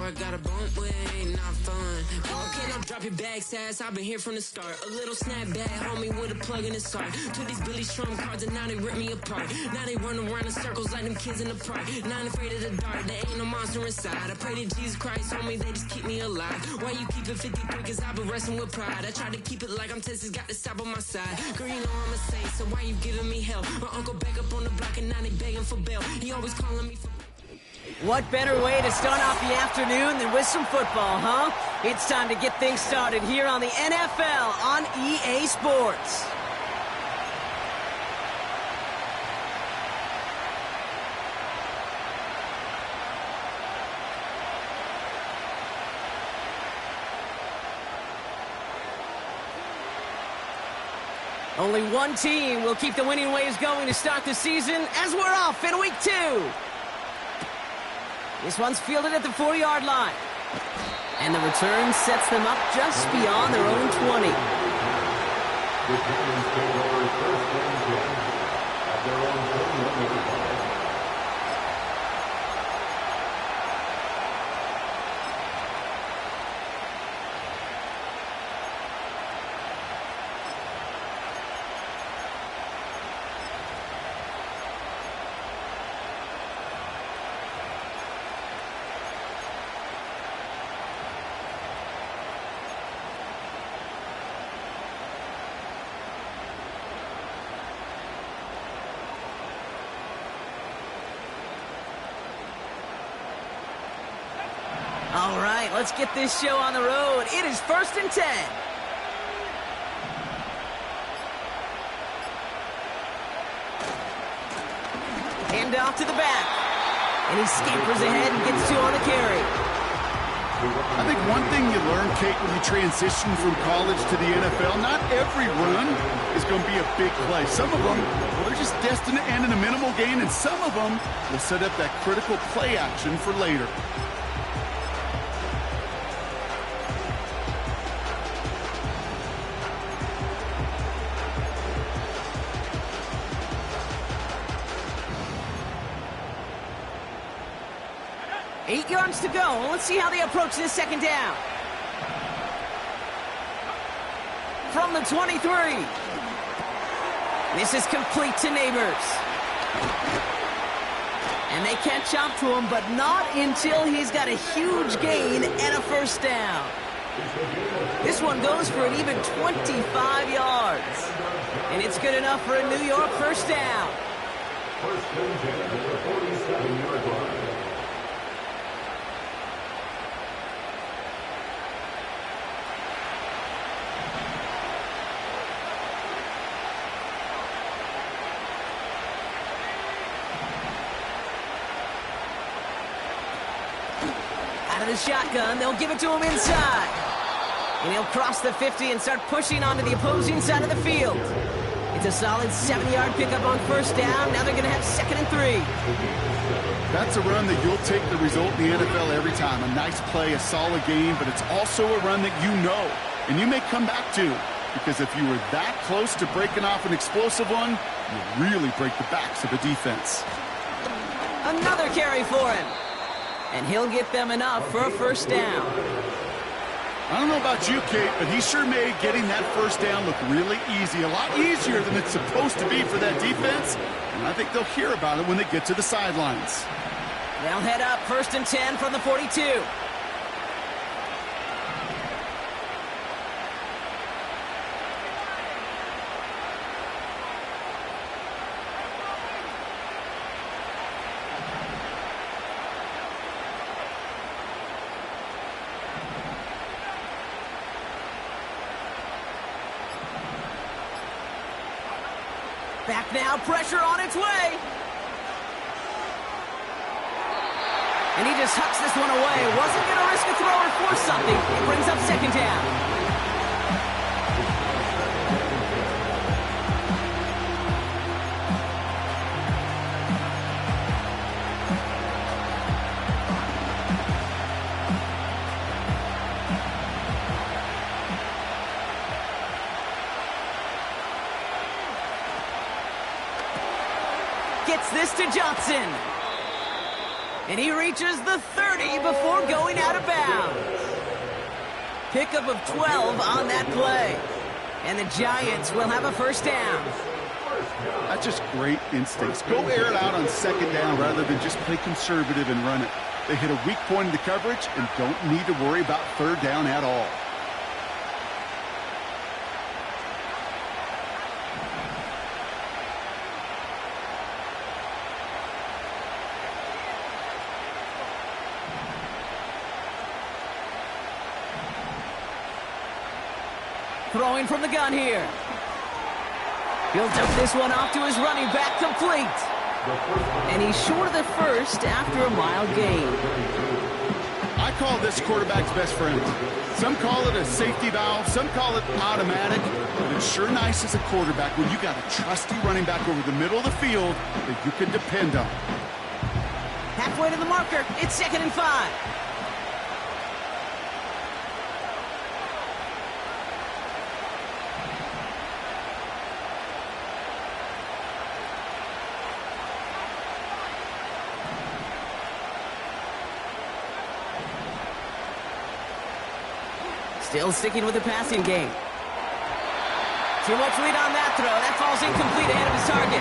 I got a bump with ain't not fun. Okay, now drop your bags, ass. I've been here from the start. A little snapback, homie, with a plug in his heart. Took these Billy Strum cards and now they rip me apart. Now they run around in circles like them kids in the park. Not afraid of the dark, there ain't no monster inside. I pray to Jesus Christ, homie, they just keep me alive. Why you keep it 53? Cause I've been wrestling with pride. I try to keep it like I'm Texas, got the stop on my side. Girl, you know I'm a saint, so why you giving me hell? My uncle back up on the block and now they begging for bail. He always calling me for... What better way to start off the afternoon than with some football, huh? It's time to get things started here on the NFL on EA Sports. Only one team will keep the winning waves going to start the season as we're off in week 2. This one's fielded at the 4-yard line. And the return sets them up just beyond their own 20. All right, let's get this show on the road. It is 1st and 10. Hand off to the back. And he scampers ahead and gets 2 on the carry. I think one thing you learn, Kate, when you transition from college to the NFL, not every run is going to be a big play. Some of them, well, they're just destined to end in a minimal gain, and some of them will set up that critical play action for later. Eight yards to go. Let's see how they approach this second down. From the 23. This is complete to Neighbors. And they catch up to him, but not until he's got a huge gain and a first down. This one goes for an even 25 yards. And it's good enough for a New York first down. First and 10 at the 47-yard line. Out of the shotgun, they'll give it to him inside. And he'll cross the 50 and start pushing onto the opposing side of the field. It's a solid 7-yard pickup on first down. Now they're going to have 2nd and 3. That's a run that you'll take the result in the NFL every time. A nice play, a solid game, but it's also a run that you know and you may come back to. Because if you were that close to breaking off an explosive one, you really break the backs of a defense. Another carry for him. And he'll get them enough for a first down. I don't know about you, Kate, but he sure made getting that first down look really easy. A lot easier than it's supposed to be for that defense. And I think they'll hear about it when they get to the sidelines. They'll head up 1st and 10 from the 42. Back now, pressure on its way. And he just hucks this one away. Wasn't going to risk a throw or force something. It brings up 2nd down. Gets this to Johnson. And he reaches the 30. 30 before going out of bounds. Pickup of 12 on that play. And the Giants will have a first down. That's just great instincts. Go air it out on second down rather than just play conservative and run it. They hit a weak point in the coverage and don't need to worry about third down at all. Throwing from the gun here. He'll dump this one off to his running back, complete. And he's short of the first after a mild gain. I call this quarterback's best friend. Some call it a safety valve, some call it automatic, but it's sure nice as a quarterback when you got a trusty running back over the middle of the field that you can depend on. Halfway to the marker, it's 2nd and 5. Still sticking with the passing game. Too much lead on that throw. That falls incomplete ahead of his target.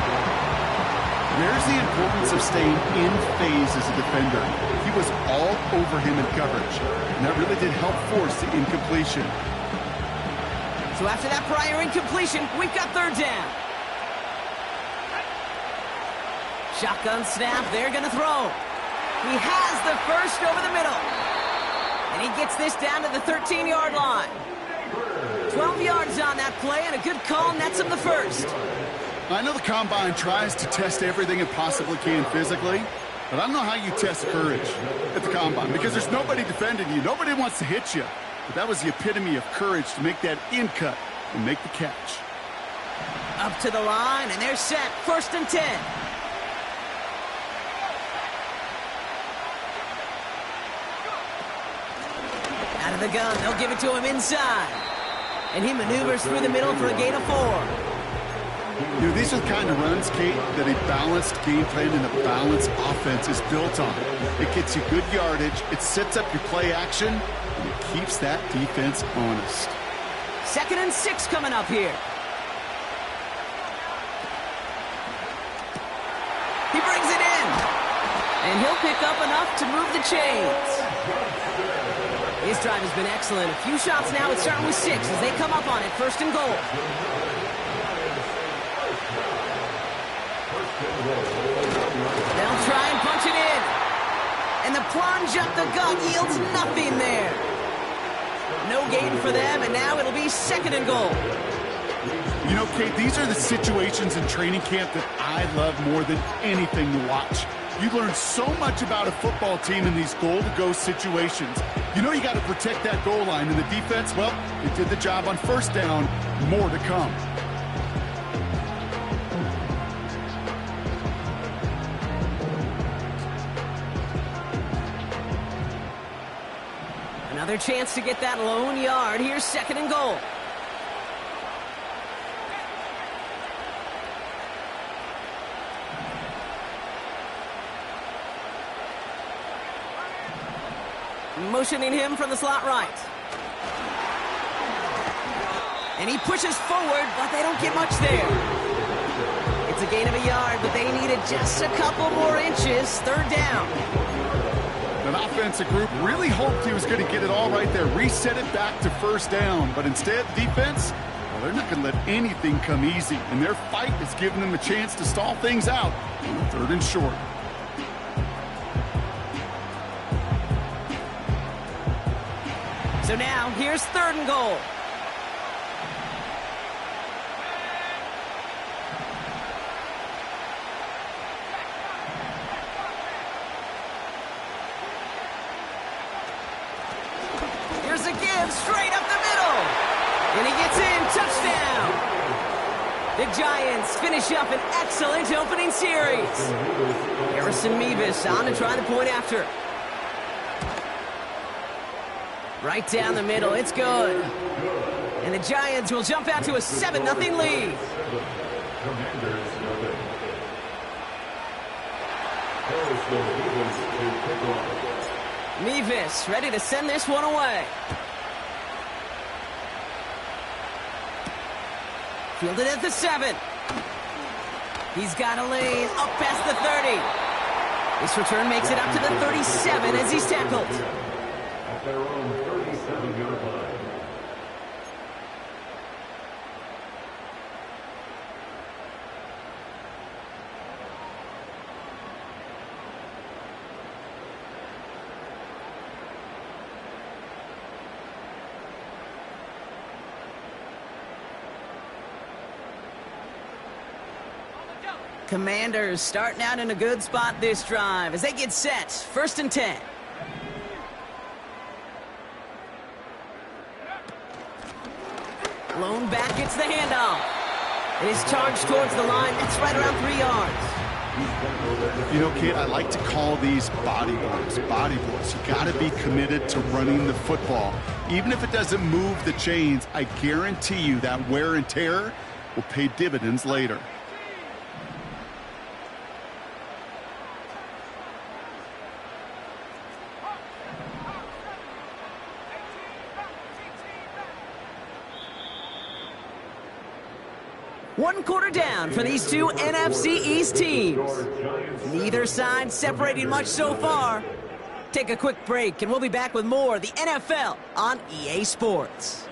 There's the importance of staying in phase as a defender. He was all over him in coverage, and that really did help force the incompletion. So after that prior incompletion, we've got third down. Shotgun snap, they're going to throw. He has the first over the middle. And he gets this down to the 13-yard line. 12 yards on that play, and a good call nets him the first. I know the Combine tries to test everything it possibly can physically, but I don't know how you test courage at the Combine because there's nobody defending you. Nobody wants to hit you. But that was the epitome of courage to make that in cut and make the catch. Up to the line, and they're set. 1st and 10. Out of the gun, they'll give it to him inside. And he maneuvers through the middle for a gain of 4. You know, these are the kind of runs, Kate, that a balanced game plan and a balanced offense is built on. It gets you good yardage, it sets up your play action, and it keeps that defense honest. 2nd and 6 coming up here. He brings it in. And he'll pick up enough to move the chains. His drive has been excellent. A few shots now. It's starting with 6 as they come up on it. 1st and goal. They'll try and punch it in. And the plunge up the gut yields nothing there. No gain for them, and now it'll be 2nd and goal. You know, Kate, these are the situations in training camp that I love more than anything to watch. You learn so much about a football team in these goal-to-go situations. You know you got to protect that goal line, and the defense, well, they did the job on 1st down. More to come. Another chance to get that lone yard. Here's 2nd and goal. Motioning him from the slot right. And he pushes forward, but they don't get much there. It's a gain of a yard, but they needed just a couple more inches. 3rd down. That offensive group really hoped he was going to get it all right there, reset it back to 1st down. But instead, defense, well, they're not going to let anything come easy. And their fight is giving them a chance to stall things out on 3rd and short. So now, here's 3rd and goal. Here's a give, straight up the middle. And he gets in, touchdown. The Giants finish up an excellent opening series. Harrison Mevis on to try the point after. Right down the middle, it's good. And the Giants will jump out to a 7-0 lead. Nyg Was ready to send this one away. Fielded at the 7. He's got a lane up past the 30. This return makes it up to the 37 as he's tackled. At their own 37-yard line. Commanders starting out in a good spot this drive as they get set. 1st and 10. Lone back gets the handoff. It is charged towards the line. That's right around 3 yards. You know, kid, I like to call these body boys. Body boys. You got to be committed to running the football. Even if it doesn't move the chains, I guarantee you that wear and tear will pay dividends later. One quarter down for these two NFC East teams. Neither side separating much so far. Take a quick break, and we'll be back with more of the NFL on EA Sports.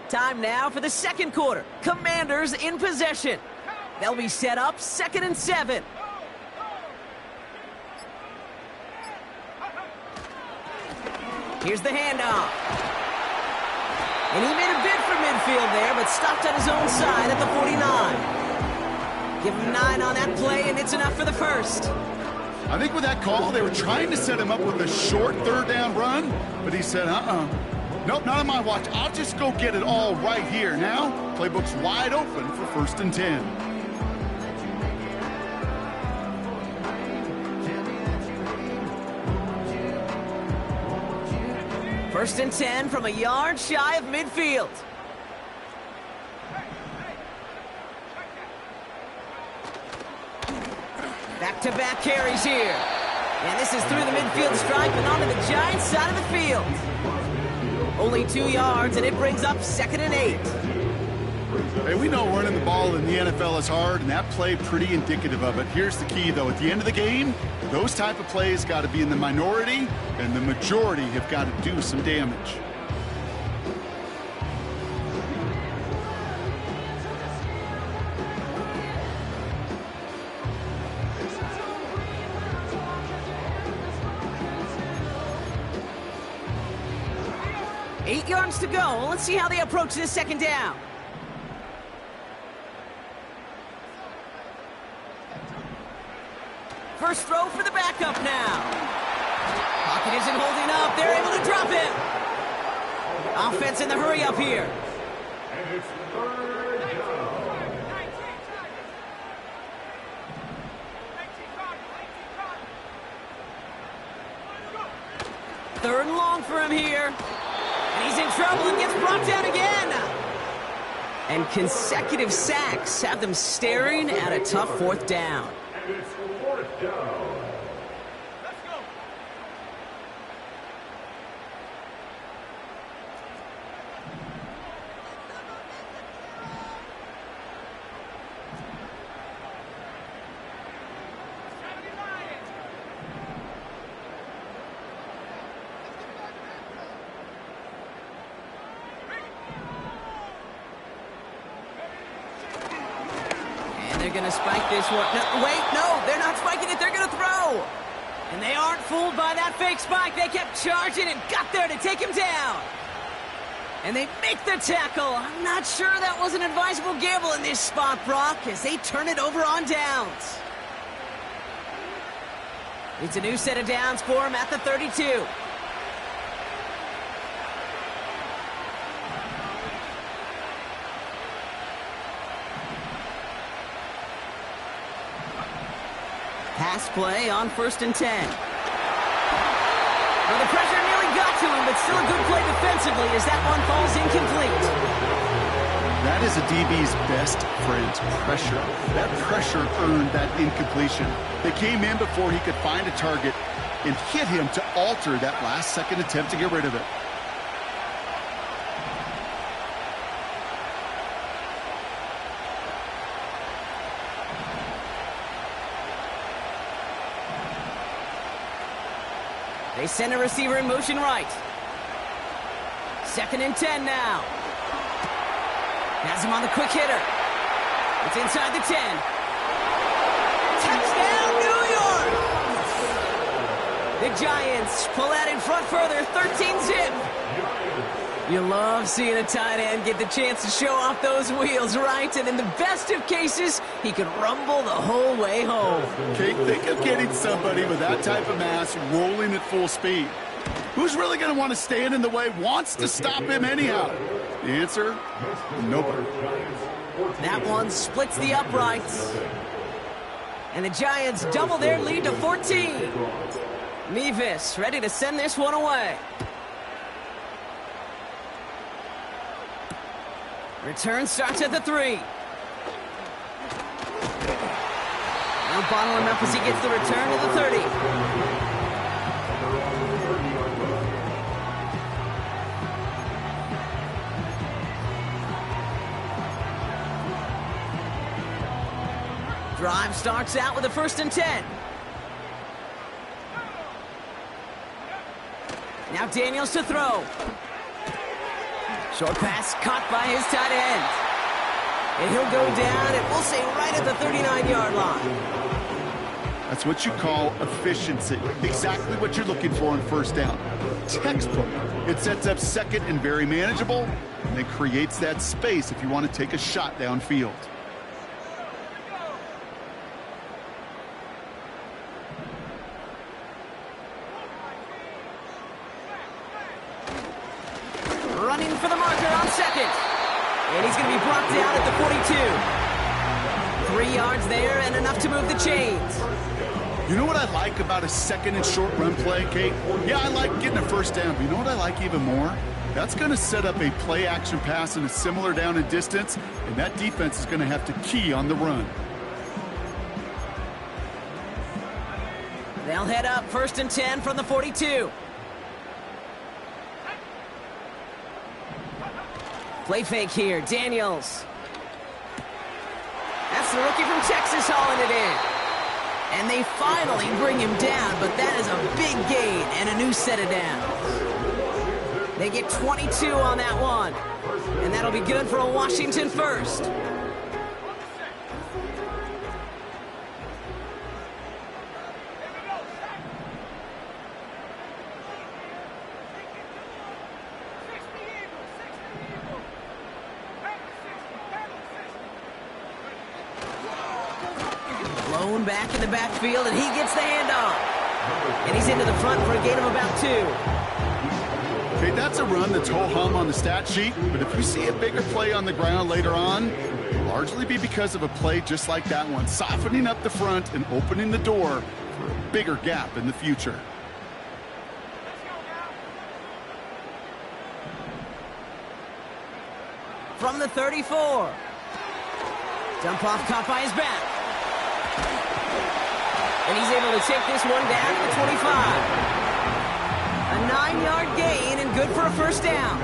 Time now for the second quarter. Commanders in possession. They'll be set up 2nd and 7. Here's the handoff. And he made a bid for midfield there, but stopped on his own side at the 49. Give him 9 on that play, and it's enough for the first. I think with that call, they were trying to set him up with a short 3rd down run, but he said, nope, not on my watch. I'll just go get it all right here. Now, playbook's wide open for 1st and 10. First and 10 from a yard shy of midfield. Back-to-back carries here. And this is through the midfield stripe and onto the Giants' side of the field. Only 2 yards, and it brings up 2nd and 8. Hey, we know running the ball in the NFL is hard, and that play pretty indicative of it. Here's the key, though. At the end of the game, those type of plays got to be in the minority, and the majority have got to do some damage. Eight yards to go. Let's see how they approach this 2nd down. First throw for the backup now. Pocket isn't holding up. They're able to drop him. Offense in the hurry up here. And it's 3rd down. 3rd and long for him here. And he's in trouble and gets brought down again. And consecutive sacks have them staring at a tough 4th down. And it's 4th down. They're going to spike this one. No, wait, no, they're not spiking it. They're going to throw. And they aren't fooled by that fake spike. They kept charging and got there to take him down. And they make the tackle. I'm not sure that was an advisable gamble in this spot, Brock, as they turn it over on downs. It's a new set of downs for him at the 32. Pass play on 1st and 10. Well, the pressure nearly got to him, but still a good play defensively as that one falls incomplete. That is a DB's best friend, pressure. That pressure earned that incompletion. They came in before he could find a target and hit him to alter that last-second attempt to get rid of it. They send a receiver in motion right. 2nd and 10 now. Has him on the quick hitter. It's inside the 10. Touchdown, New York! The Giants pull that in front further, 13-zip. You love seeing a tight end get the chance to show off those wheels, right? And in the best of cases, he can rumble the whole way home. Okay, think of getting somebody with that type of mass rolling at full speed. Who's really going to want to stand in the way, wants to stop him anyhow? The answer, nobody. That one splits the uprights. And the Giants double their lead to 14. Nyg Was ready to send this one away. Return starts at the 3. They'll bottle him up as he gets the return to the 30. Drive starts out with a 1st and 10. Now Daniels to throw. Short pass caught by his tight end. And he'll go down, and we'll say right at the 39-yard line. That's what you call efficiency. Exactly what you're looking for on 1st down. Textbook. It sets up 2nd and very manageable, and it creates that space if you want to take a shot downfield. Running for the marker on 2nd. And he's going to be brought down at the 42. 3 yards there and enough to move the chains. You know what I like about a 2nd and short run play, Kate? Yeah, I like getting a 1st down, but you know what I like even more? That's going to set up a play-action pass in a similar down and distance, and that defense is going to have to key on the run. They'll head up 1st and 10 from the 42. Play fake here, Daniels. That's the rookie from Texas hauling it in. And they finally bring him down, but that is a big gain and a new set of downs. They get 22 on that one. And that'll be good for a Washington 1st. Blown back in the backfield, and he gets the handoff. And he's into the front for a gain of about 2. Okay, that's a run that's ho-hum on the stat sheet, but if you see a bigger play on the ground later on, it'll largely be because of a play just like that one, softening up the front and opening the door for a bigger gap in the future. From the 34. Dump off caught by his back. And he's able to take this one down to the 25. A 9-yard gain and good for a 1st down.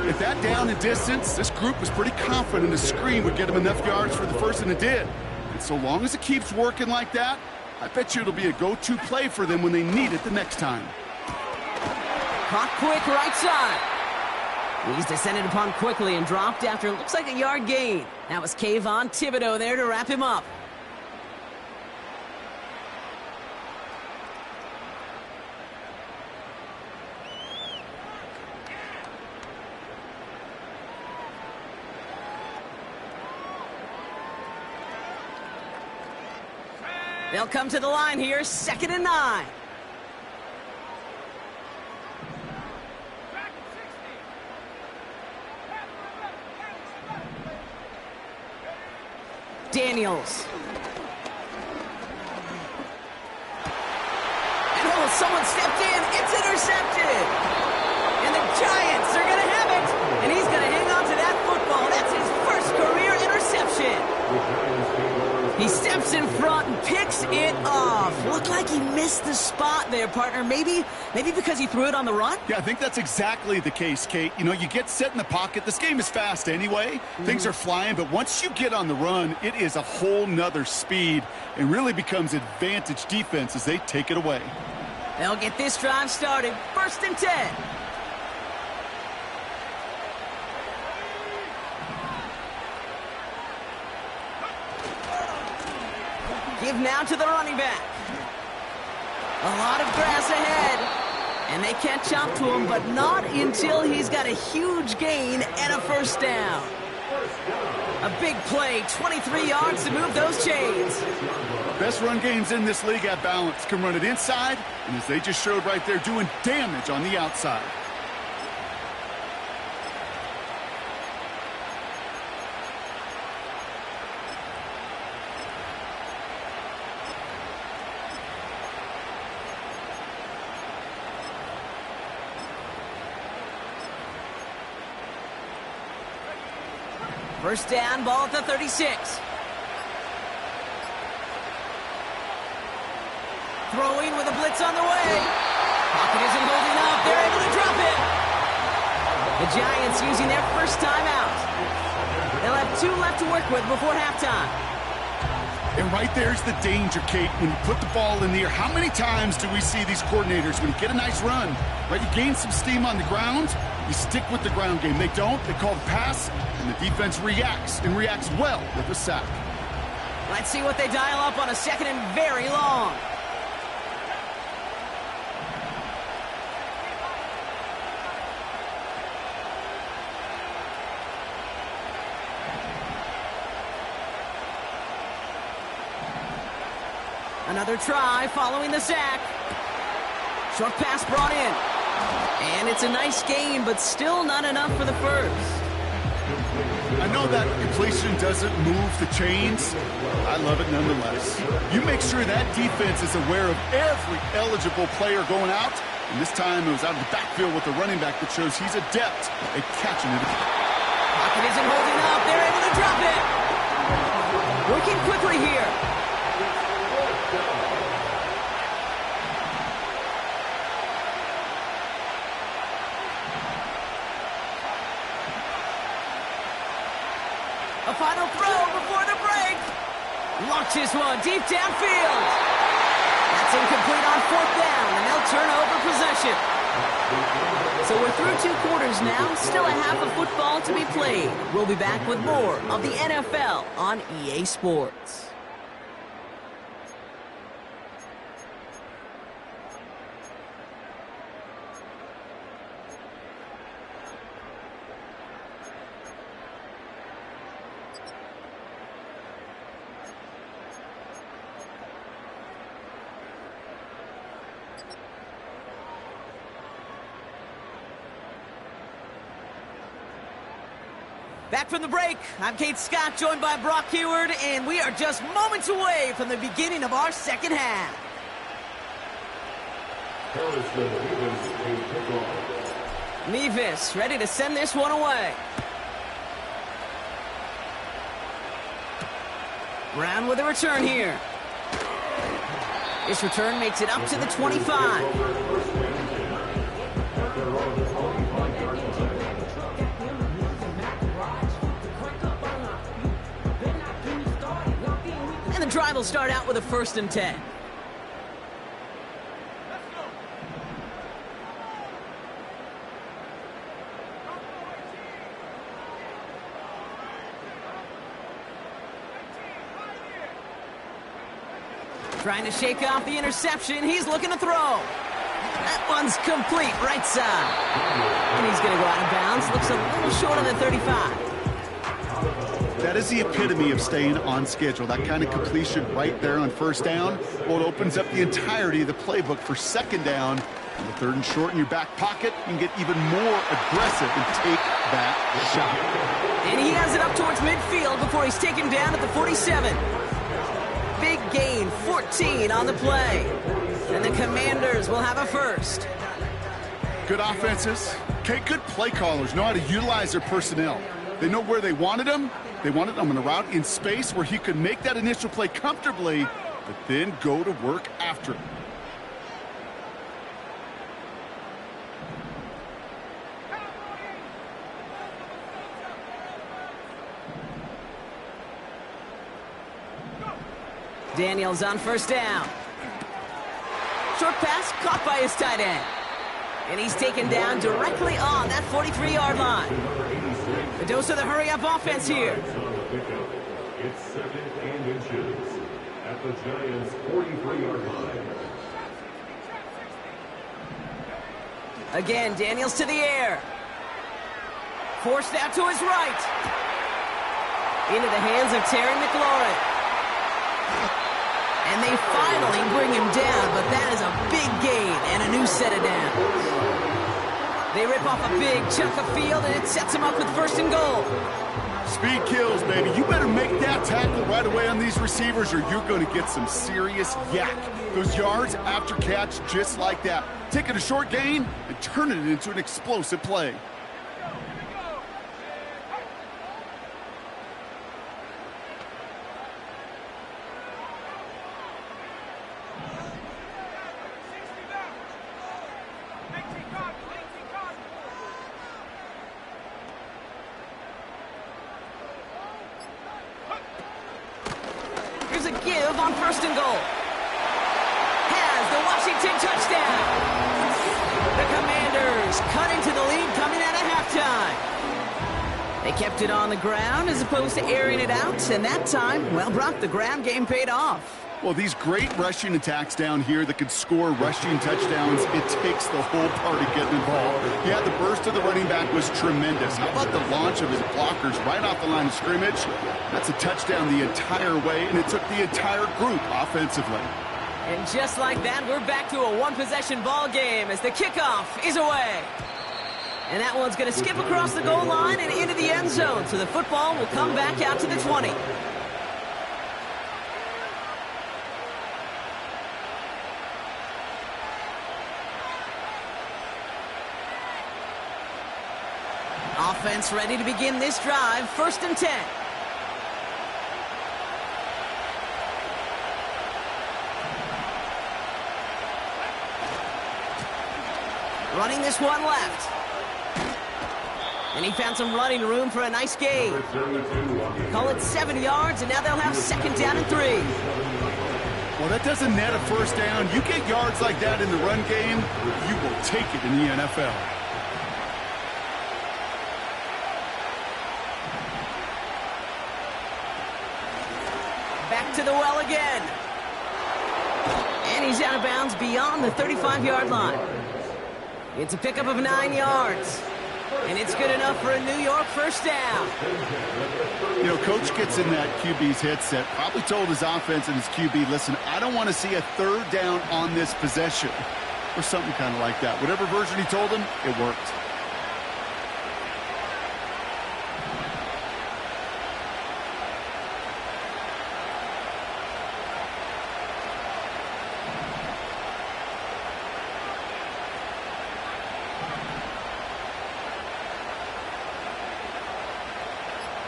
At that down and distance, this group was pretty confident a screen would get them enough yards for the 1st, and it did. And so long as it keeps working like that, I bet you it'll be a go-to play for them when they need it the next time. Caught quick right side. He's descended upon quickly and dropped after it looks like a yard gain. That was Kayvon Thibodeau there to wrap him up. They'll come to the line here, 2nd and 9. Daniels. And oh, someone stepped in. It's intercepted. And the Giants are going to have it. And he's going to hang on to that football. That's his first career interception. He steps in front and picks it off. Looked like he missed the spot there, partner. Maybe because he threw it on the run? Yeah, I think that's exactly the case, Kate. You know, you get set in the pocket. This game is fast anyway. Things are flying, but once you get on the run, it is a whole nother speed and really becomes advantage defense as they take it away. They'll get this drive started. 1st and 10. Give now to the running back. A lot of grass ahead. And they can't jump to him, but not until he's got a huge gain and a 1st down. A big play, 23 yards to move those chains. Best run games in this league at balance. Can run it inside, and as they just showed right there, doing damage on the outside. First down, ball at the 36. Throwing with a blitz on the way. Pocket isn't holding up. They're able to drop it. The Giants using their first timeout. They'll have 2 left to work with before halftime. And right there's the danger, Kate. When you put the ball in the air, how many times do we see these coordinators, when you get a nice run, right, you gain some steam on the ground, you stick with the ground game. They don't. They call the pass, and the defense reacts, and reacts well with a sack. Let's see what they dial up on a 2nd and very long. Another try following the sack. Short pass brought in. And it's a nice gain, but still not enough for the first. I know that completion doesn't move the chains. I love it nonetheless. You make sure that defense is aware of every eligible player going out. And this time it was out of the backfield with the running back that shows he's adept at catching it. Pocket isn't holding up. They're able to drop it. Working quickly here. A final throw before the break. Launches one deep downfield. That's incomplete on 4th down, and they'll turn over possession. So we're through 2 quarters now. Still a half of football to be played. We'll be back with more of the NFL on EA Sports. Back from the break, I'm Kate Scott, joined by Brock Heward, and we are just moments away from the beginning of our 2nd half. Nyg ready to send this one away. Brown with a return here. This return makes it up to the 25. And the drive will start out with a 1st and 10. Trying to shake off the interception. He's looking to throw. That one's complete, right side. And he's going to go out of bounds. Looks a little short on the 35. That is the epitome of staying on schedule. That kind of completion right there on first down. Well, it opens up the entirety of the playbook for second down. On the third and short in your back pocket, you can get even more aggressive and take that shot. And he has it up towards midfield before he's taken down at the 47. Big gain, 14 on the play. And the Commanders will have a first. Good offenses. Okay, good play callers know how to utilize their personnel. They know where they wanted him. They wanted him on a route in space where he could make that initial play comfortably, but then go to work after it. Daniels on first down. Short pass caught by his tight end. And he's taken down directly on that 43-yard line. The dose of the hurry-up offense here. It's 2nd and inches at the Giants' 43-yard line. Again, Daniels to the air. Forced out to his right. Into the hands of Terry McLaurin. And they finally bring him down, but that is a big gain and a new set of downs. They rip off a big chunk of field, and it sets him up with first and goal. Speed kills, baby. You better make that tackle right away on these receivers, or you're going to get some serious yak. Those yards after catch just like that. Taking a short gain and turning it into an explosive play. Give on first and goal. Has the Washington touchdown. The Commanders cut into the lead coming out of halftime. They kept it on the ground as opposed to airing it out, and that time, well, Brock, the ground game paid off. Well, these great rushing attacks down here that could score rushing touchdowns, it takes the whole party getting involved. Yeah, the burst of the running back was tremendous. How about the launch of his blockers right off the line of scrimmage? That's a touchdown the entire way, and it took the entire group offensively. And just like that, we're back to a one-possession ball game as the kickoff is away. And that one's going to skip across the goal line and into the end zone, so the football will come back out to the 20. Offense ready to begin this drive. 1st and 10. Running this one left. And he found some running room for a nice gain. Call it 7 yards, and now they'll have 2nd down and 3. Well, that doesn't net a first down. You get yards like that in the run game, you will take it in the NFL. Back to the well again. And he's out of bounds beyond the 35-yard line. It's a pickup of 9 yards. And it's good enough for a New York first down. You know, Coach gets in that QB's headset, probably told his offense and his QB, listen, I don't want to see a 3rd down on this possession. Or something kind of like that. Whatever version he told him, it worked.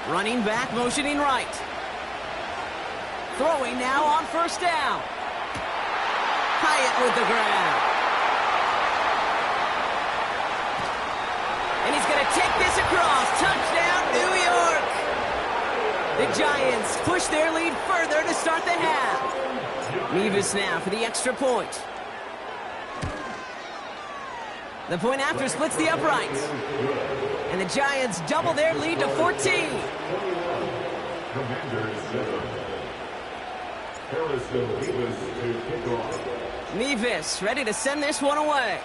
Running back, motioning right. Throwing now on first down. Hyatt with the ground. And he's going to take this across. Touchdown, New York. The Giants push their lead further to start the half. Nyg Was now for the extra point. The point after splits the uprights. And the Giants double their lead to 14. Nyg Was ready to send this one away.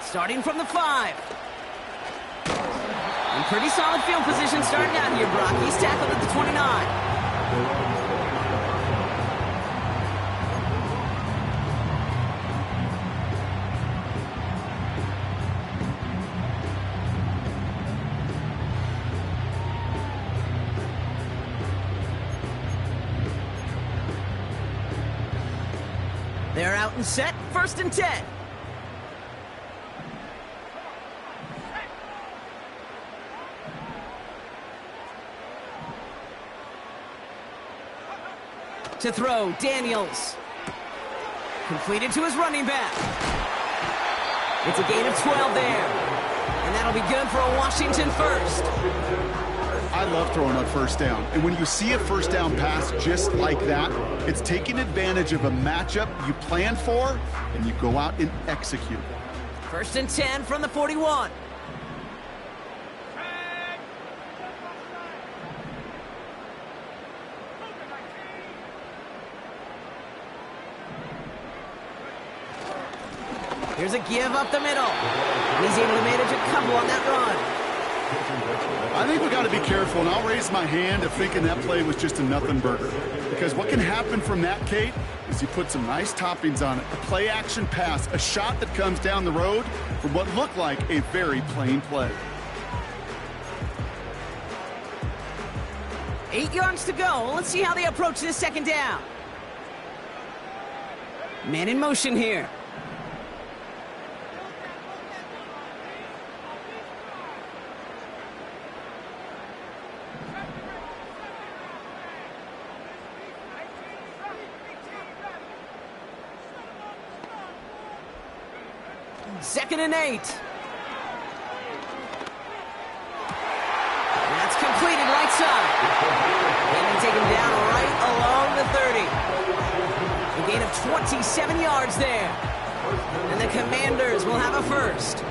Starting from the 5. In pretty solid field position starting out here, Brock. He's tackled at the 29. They're out and set, 1st and 10. To throw, Daniels. Completed to his running back. It's a gain of 12 there. And that'll be good for a Washington first. I love throwing on 1st down. And when you see a 1st down pass just like that, it's taking advantage of a matchup you plan for, and you go out and execute. 1st and 10 from the 41. Here's a give up the middle. And he's able to manage a couple on that run. I think we got to be careful, and I'll raise my hand of thinking that play was just a nothing burger. Because what can happen from that, Kate, is you put some nice toppings on it. A play-action pass, a shot that comes down the road from what looked like a very plain play. 8 yards to go. Let's see how they approach this 2nd down. Man in motion here. Second and 8. That's completed right side. And they take him down right along the 30. A gain of 27 yards there. And the Commanders will have a first.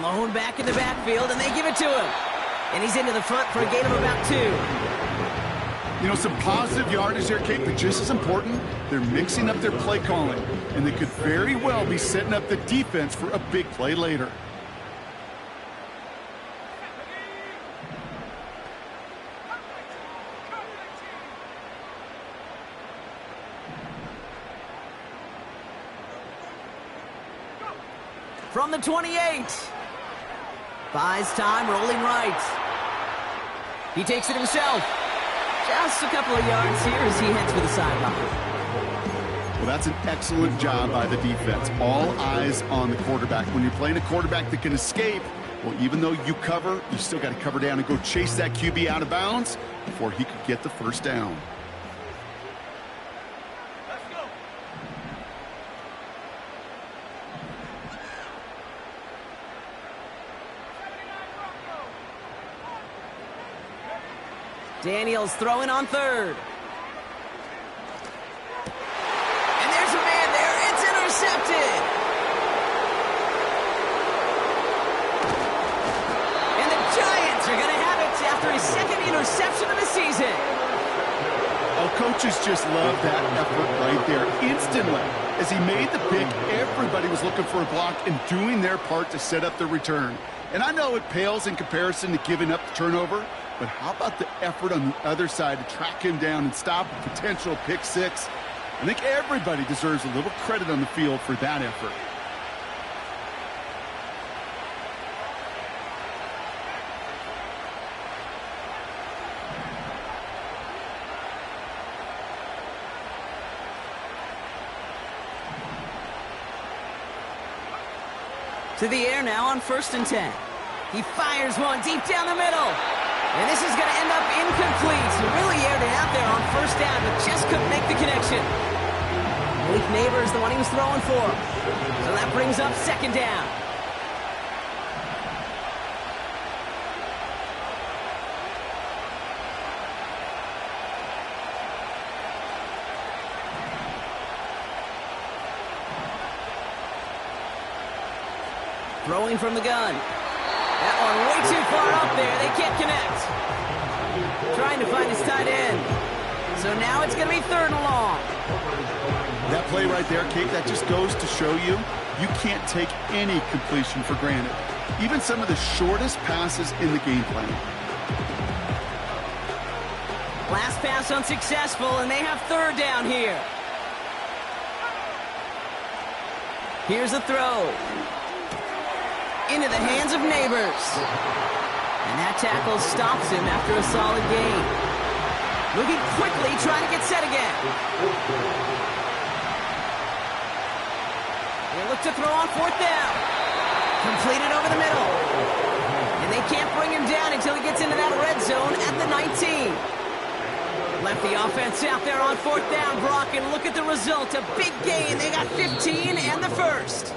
Lone back in the backfield, and they give it to him. And he's into the front for a gain of about 2. You know, some positive yardage there, Kate, but just as important, they're mixing up their play calling, and they could very well be setting up the defense for a big play later. From the 28. Buys time, rolling right. He takes it himself. Just a couple of yards here as he heads for the sideline. Well, that's an excellent job by the defense. All eyes on the quarterback. When you're playing a quarterback that can escape, well, even though you cover, you still got to cover down and go chase that QB out of bounds before he could get the 1st down. Daniels throwing on 3rd. And there's a man there. It's intercepted. And the Giants are going to have it after his 2nd interception of the season. Oh, coaches just love that effort right there. Instantly, as he made the pick, everybody was looking for a block and doing their part to set up the return. And I know it pales in comparison to giving up the turnover, but how about the effort on the other side to track him down and stop a potential pick 6? I think everybody deserves a little credit on the field for that effort. To the air now on 1st and 10. He fires one deep down the middle. And this is going to end up incomplete. He really aired it out there on 1st down, but just couldn't make the connection. Malik Neighbors, the one he was throwing for. So that brings up 2nd down. Throwing from the gun. That one way too far up there. They can't connect. Trying to find his tight end. So now it's going to be 3rd and long. That play right there, Kate, that just goes to show you you can't take any completion for granted, even some of the shortest passes in the game plan. Last pass unsuccessful, and they have third down here. Here's a throw. Into the hands of Neighbors. And that tackle stops him after a solid gain. Moving quickly, trying to get set again. They look to throw on fourth down. Completed over the middle. And they can't bring him down until he gets into that red zone at the 19. Left the offense out there on fourth down, Brock, and look at the result. A big gain. They got 15 and the first.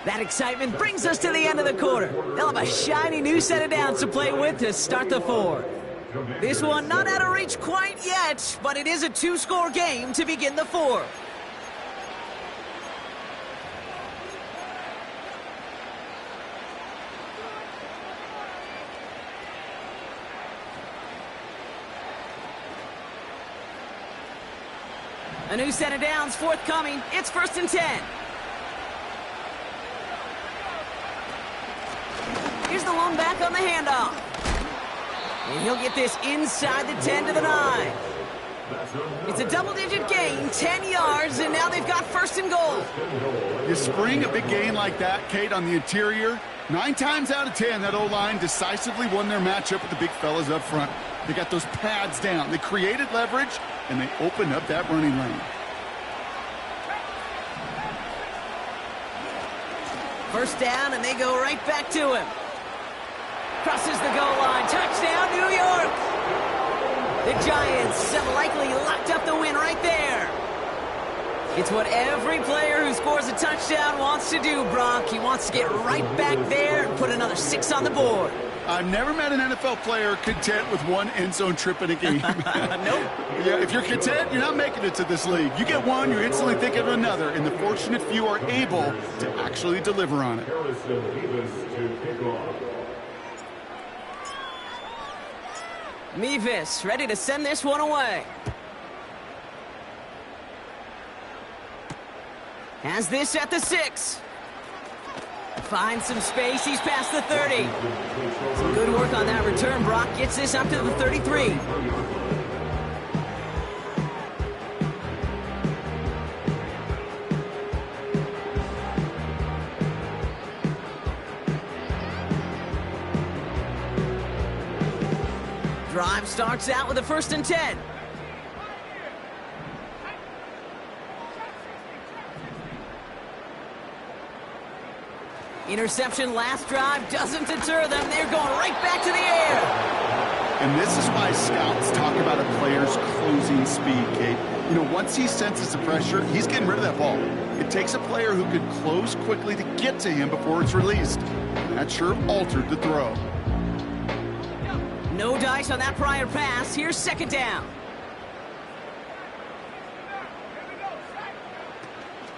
That excitement brings us to the end of the quarter. They'll have a shiny new set of downs to play with to start the fourth. This one not out of reach quite yet, but it is a two-score game to begin the fourth. A new set of downs forthcoming. It's 1st and 10. Here's the lone back on the handoff. And he'll get this inside the 10 to the 9. It's a double-digit gain, 10 yards, and now they've got 1st and goal. You spring a big gain like that, Kate, on the interior. 9 times out of 10, that O-line decisively won their matchup with the big fellas up front. They got those pads down. They created leverage, and they opened up that running lane. First down, and they go right back to him. Crosses the goal line. Touchdown, New York! The Giants have likely locked up the win right there. It's what every player who scores a touchdown wants to do, Brock. He wants to get right back there and put another 6 on the board. I've never met an NFL player content with one end zone trip in a game. Nope. Yeah, if you're content, you're not making it to this league. You get one, you're instantly thinking of another, and the fortunate few are able to actually deliver on it. Nyg ready to send this one away. Has this at the 6. Finds some space. He's past the 30. Some good work on that return. Brock gets this up to the 33. Drive starts out with a 1st and 10. Interception last drive doesn't deter them. They're going right back to the air. And this is why scouts talk about a player's closing speed, Kate. You know, once he senses the pressure, he's getting rid of that ball. It takes a player who could close quickly to get to him before it's released. And that sure altered the throw. No dice on that prior pass. Here's 2nd down.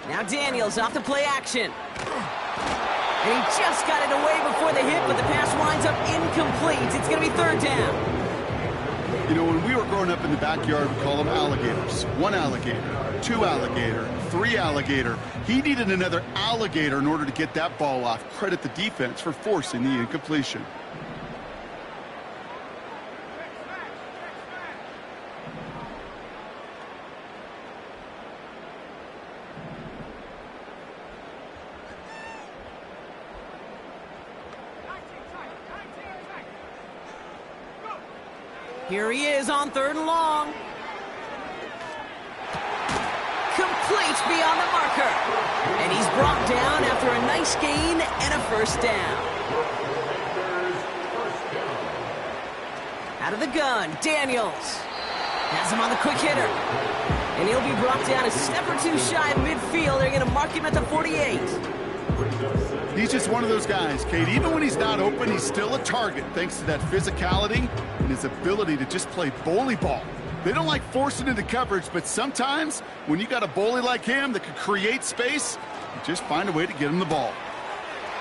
Now Daniels off the play action. And he just got it away before the hit, but the pass winds up incomplete. It's going to be 3rd down. You know, when we were growing up in the backyard, we call them alligators. 1 alligator, 2 alligator, 3 alligator. He needed another alligator in order to get that ball off. Credit the defense for forcing the incompletion. Here he is on 3rd and long. Complete beyond the marker. And he's brought down after a nice gain and a 1st down. Out of the gun, Daniels. Has him on the quick hitter. And he'll be brought down a step or 2 shy of midfield. They're going to mark him at the 48. He's just one of those guys, Kate. Even when he's not open, he's still a target thanks to that physicality and his ability to just play bully ball. They don't like forcing into coverage, but sometimes when you got a bully like him that can create space, you just find a way to get him the ball.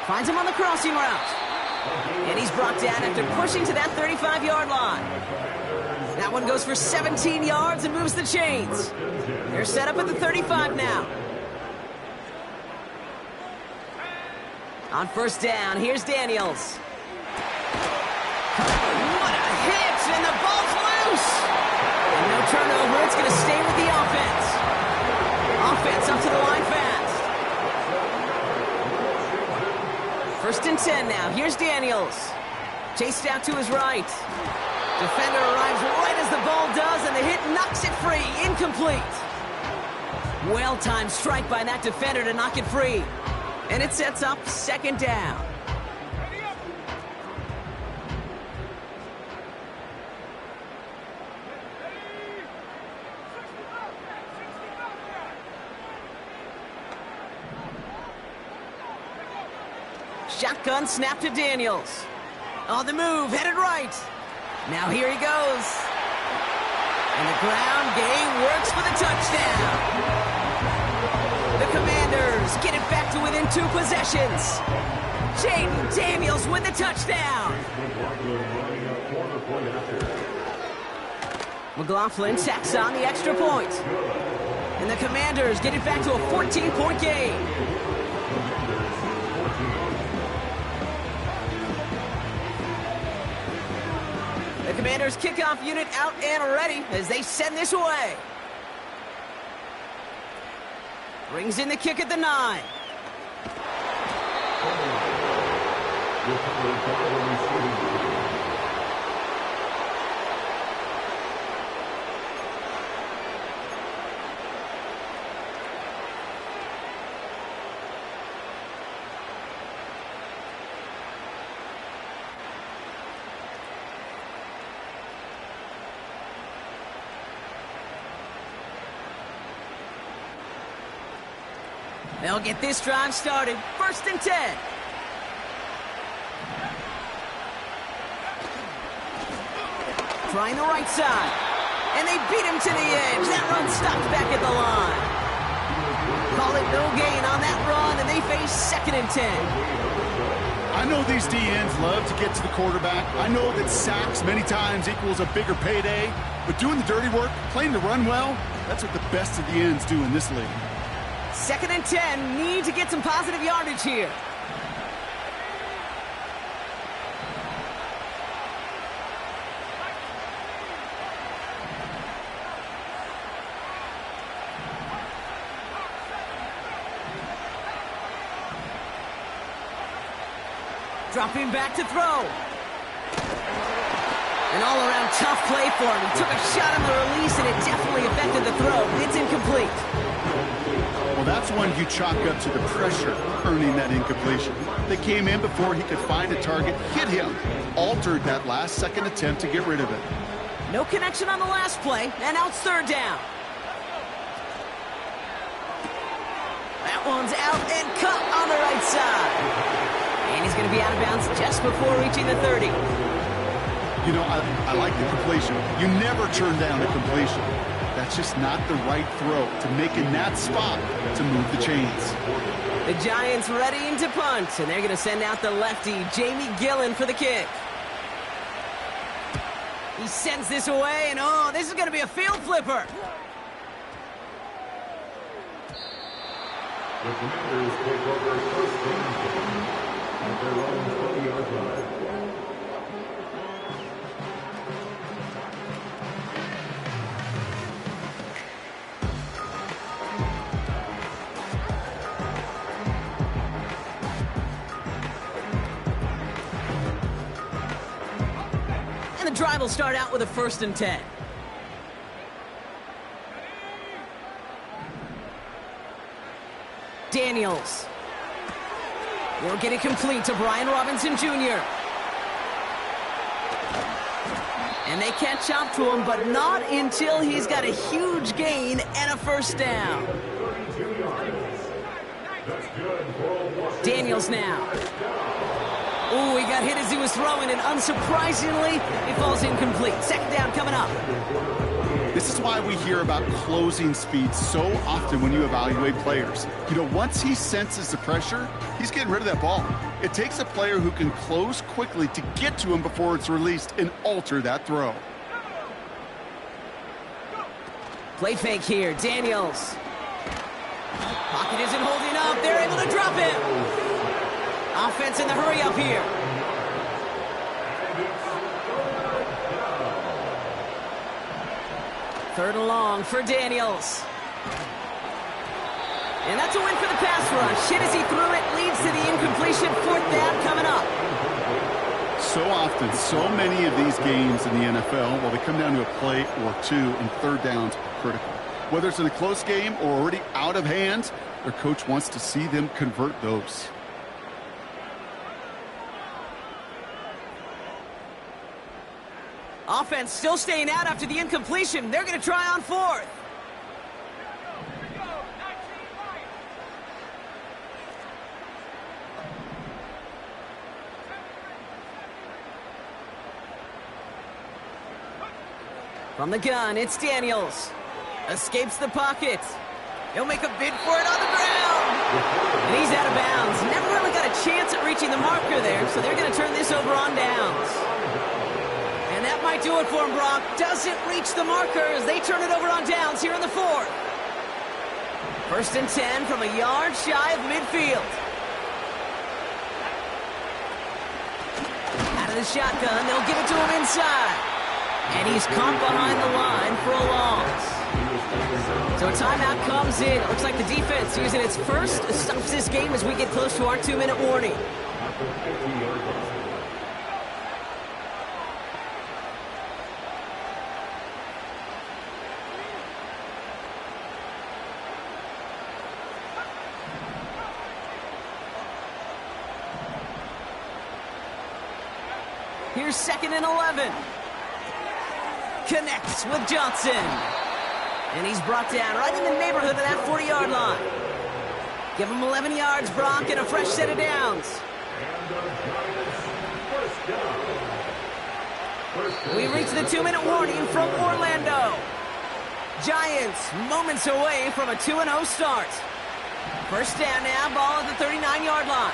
Finds him on the crossing route. And he's brought down after pushing to that 35-yard line. That one goes for 17 yards and moves the chains. They're set up at the 35 now. On first down, here's Daniels. What a hit, and the ball's loose. And no turnover, it's going to stay with the offense. Offense up to the line fast. First and 10 now, here's Daniels. Chased out to his right. Defender arrives right as the ball does, and the hit knocks it free. Incomplete. Well-timed strike by that defender to knock it free. And it sets up second down. Shotgun snap to Daniels. On the move, headed right. Now here he goes. And the ground game works for the touchdown. The Commanders get it back to within 2 possessions. Jaden Daniels with the touchdown. McLaughlin tacks on the extra point. And the Commanders get it back to a 14-point game. The Commanders' kickoff unit out and ready as they send this away. Brings in the kick at the 9. They'll get this drive started. First and 10. Trying the right side. And they beat him to the edge. That run stopped back at the line. Call it no gain on that run, and they face second and 10. I know these DNs love to get to the quarterback. I know that sacks many times equals a bigger payday. But doing the dirty work, playing the run well, that's what the best of the ends do in this league. Second and 10, need to get some positive yardage here. Dropping back to throw. An all-around tough play for him. He took a shot on the release, and it definitely affected the throw. It's incomplete. Well, that's one you chalk up to the pressure earning that incompletion. They came in before he could find a target, hit him, altered that last-second attempt to get rid of it. No connection on the last play, and now it's third down. That one's out and cut on the right side. And he's going to be out of bounds just before reaching the 30. You know, I like the completion. You never turn down a completion. That's just not the right throw to make in that spot to move the chains. The Giants readying to punt, and they're going to send out the lefty, Jamie Gillen, for the kick. He sends this away, and oh, this is going to be a field flipper. The Commanders take over first down at their own 20-yard line. And the drive will start out with a first and 10. Daniels. Will get it complete to Brian Robinson Jr. And they catch up to him, but not until he's got a huge gain and a first down. Daniels now. Ooh, he got hit as he was throwing, and unsurprisingly, it falls incomplete. Second down coming up. This is why we hear about closing speed so often when you evaluate players. You know, once he senses the pressure, he's getting rid of that ball. It takes a player who can close quickly to get to him before it's released and alter that throw. Play fake here, Daniels. Pocket isn't holding up. They're able to drop him. Offense in the hurry up here. Third and long for Daniels. And that's a win for the pass rush. Hit as he threw it, leads to the incompletion. Fourth down coming up. So often, so many of these games in the NFL, well, they come down to a play or two, and third downs are critical. Whether it's in a close game or already out of hand, their coach wants to see them convert those. Offense still staying out after the incompletion. They're going to try on fourth. From the gun, it's Daniels. Escapes the pocket. He'll make a bid for it on the ground. And he's out of bounds. Never really got a chance at reaching the marker there, so they're going to turn this over on downs. And that might do it for him, Brock. Doesn't reach the marker as they turn it over on downs here in the fourth. First and 10 from a yard shy of midfield. Out of the shotgun, they'll give it to him inside. And he's caught behind the line for a loss. So a timeout comes in. It looks like the defense using its first stops this game as we get close to our 2-minute warning. Here's 2nd and 11. Connects with Johnson. And he's brought down right in the neighborhood of that 40-yard line. Give him 11 yards, Brock, and a fresh set of downs. We reach the 2-minute warning from Orlando. Giants moments away from a 2-0 start. First down now, ball at the 39-yard line.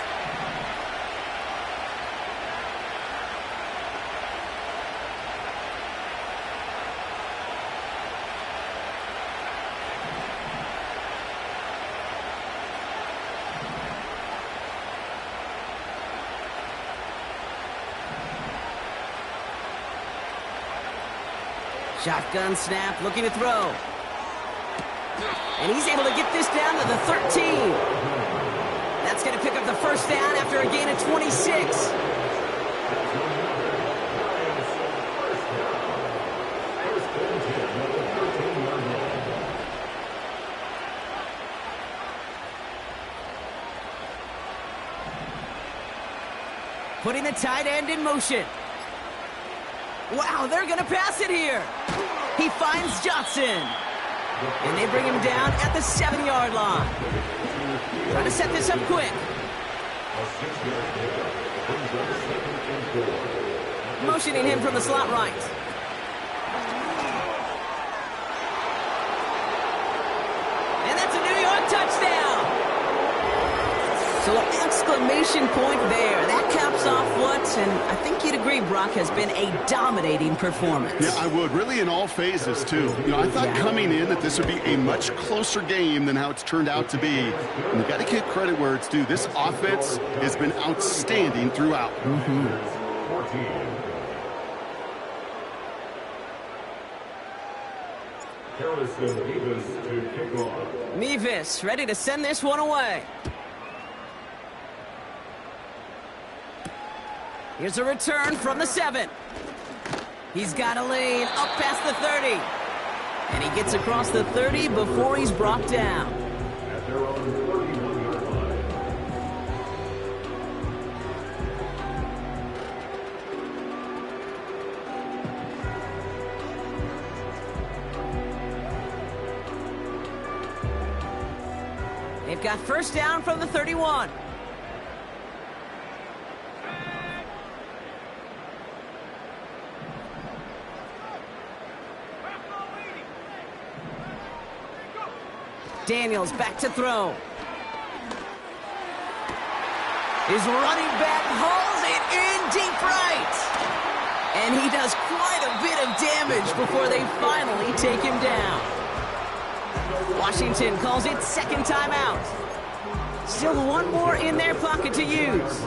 Shotgun snap, looking to throw. And he's able to get this down to the 13. That's going to pick up the first down after a gain of 26. Putting the tight end in motion. Wow, they're going to pass it here. He finds Johnson. And they bring him down at the 7-yard line. Trying to set this up quick. Motioning him from the slot right. And that's a New York touchdown. So an exclamation point there. That caps off what, and I think you'd agree, Brock, has been a dominating performance. Yeah, I would. Really in all phases, too. You know, I thought coming in that this would be a much closer game than how it's turned out to be. And you got to give credit where it's due. This offense has been outstanding throughout. Nyg ready to send this one away. Here's a return from the 7. He's got a lane up past the 30. And he gets across the 30 before he's brought down. At their own 31-yard line. They've got first down from the 31. Daniels back to throw. His running back hauls it in deep right. And he does quite a bit of damage before they finally take him down. Washington calls it second timeout. Still one more in their pocket to use.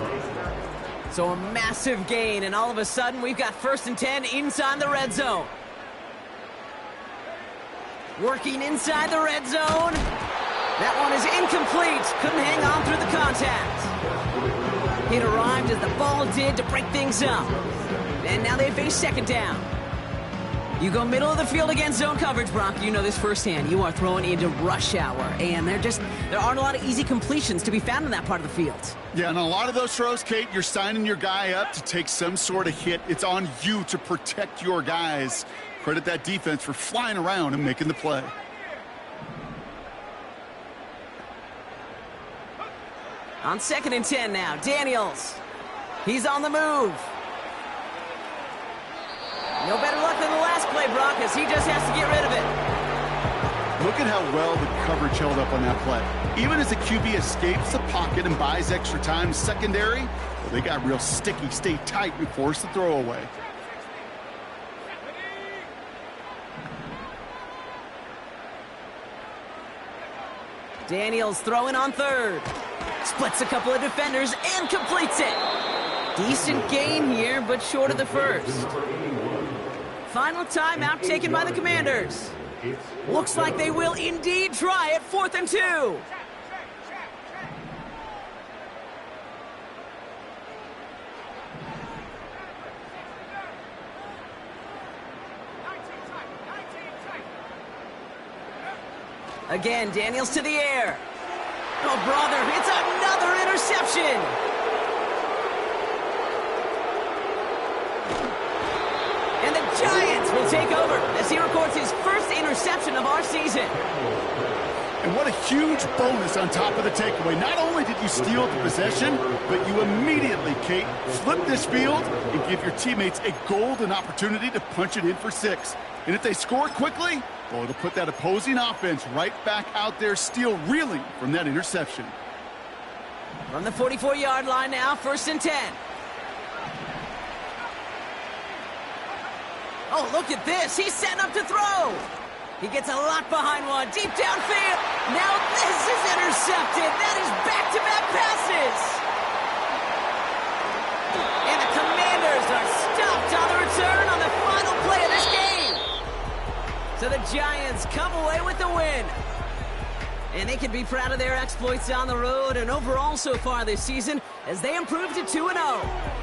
So a massive gain, and all of a sudden we've got 1st and 10 inside the red zone. Working inside the red zone. That one is incomplete. Couldn't hang on through the contact. It arrived as the ball did to break things up. And now they face 2nd down. You go middle of the field against zone coverage, Brock. You know this firsthand. You are throwing into rush hour, and there aren't a lot of easy completions to be found in that part of the field. Yeah, and a lot of those throws, Kate, you're signing your guy up to take some sort of hit. It's on you to protect your guys. Credit that defense for flying around and making the play. On 2nd and 10 now, Daniels. He's on the move. No better luck than the last play, Brock, as he just has to get rid of it. Look at how well the coverage held up on that play. Even as the QB escapes the pocket and buys extra time secondary, well, they got real sticky, stay tight, and force the throwaway. Daniels throwing on 3rd. Splits a couple of defenders and completes it. Decent gain here, but short of the 1st. Final timeout taken by the Commanders. Looks like they will indeed try it. 4th and 2. Again, Daniels to the air. Oh, brother, it's another interception. And the Giants will take over as he records his 1st interception of our season. And what a huge bonus on top of the takeaway. Not only did you steal the possession, but you immediately, Kate, flip this field and give your teammates a golden opportunity to punch it in for 6. And if they score quickly, well, it'll put that opposing offense right back out there, still reeling from that interception. From the 44-yard line now, 1st and 10. Oh, look at this. He's setting up to throw. He gets a lot behind one. Deep downfield. Now this is intercepted. That is back-to-back passes. And the Commanders are stopped on the return on the final play of this game. So the Giants come away with the win. And they can be proud of their exploits on the road and overall so far this season as they improve to 2-0.